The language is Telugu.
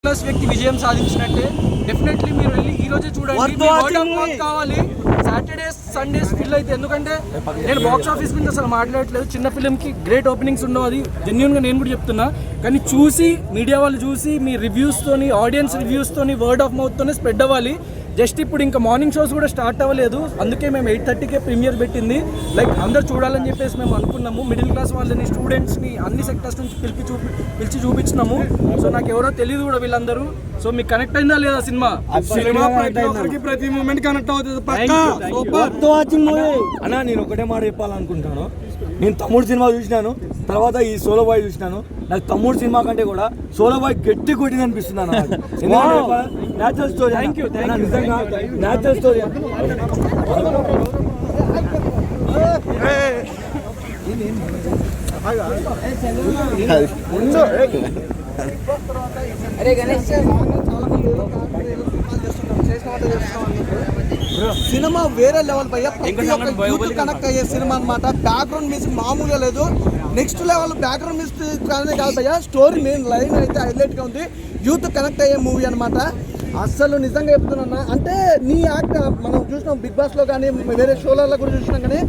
ప్లస్ వ్యక్తి విజయం సాధించినట్టే. డెఫినెట్లీ మీరు వెళ్ళి ఈ రోజే చూడండి. కావాలి సాటర్డే సండేస్ ఫిల్ అయితే, ఎందుకంటే నేను బాక్స్ ఆఫీస్ గురించి అసలు మాట్లాడట్లేదు. చిన్న ఫిలింకి గ్రేట్ ఓపెనింగ్స్ ఉండవు, అది జెన్యూన్గా నేను కూడా చెప్తున్నా. కానీ చూసి మీడియా వాళ్ళు చూసి మీ రివ్యూస్తోని, ఆడియన్స్ రివ్యూస్తోని, వర్డ్ ఆఫ్ మౌత్తోనే స్ప్రెడ్ అవ్వాలి. జస్ట్ ఇప్పుడు ఇంకా మార్నింగ్ షోస్ కూడా స్టార్ట్ అవ్వలేదు, అందుకే మేము 8:30కే ప్రీమియర్ పెట్టింది. లైక్ అందరు చూడాలని చెప్పేసి మేము అనుకున్నాము. మిడిల్ క్లాస్ వాళ్ళని, స్టూడెంట్స్ని అన్ని సెక్టర్స్ నుంచి పిలిచి చూపించినాము. సో నాకు ఎవరో తెలియదు కూడా వీళ్ళందరూ. సో మీకు కనెక్ట్ అయిందా లేదా సినిమా? ప్రతి మూమెంట్ కనెక్ట్ అవుతుంది. అన్నా నేను ఒకటే మాట చెప్పాలనుకుంటాను. నేను తమ్ముడు సినిమా చూసినాను, తర్వాత ఈ సోలో బాయ్ చూసినాను. నాకు తమ్ముడు సినిమా కంటే కూడా సోలో బాయ్ గట్టి కొట్టింది అనిపిస్తుంది అన్న. Natural story. నిజంగా న్యాచురల్ స్టోరీ. సినిమా వేరే లెవెల్ భయ్య, కనెక్ట్ అయ్యే సినిమా అనమాట. బ్యాక్గ్రౌండ్ మ్యూజిక్ మామూలుగా లేదు, నెక్స్ట్ లెవెల్. బ్యాక్గ్రౌండ్ మ్యూజిక్ కాదే కాదు భయ్య, స్టోరీ మెయిన్ లైన్ అయితే హైలైట్గా ఉంది. యూత్ కనెక్ట్ అయ్యే మూవీ అనమాట. అస్సలు నిజంగా చెప్తున్నా, అంటే నీ యాక్ట్ మనం చూసినాం బిగ్ బాస్లో కానీ వేరే షోలలో కూడా చూసినాం, కానీ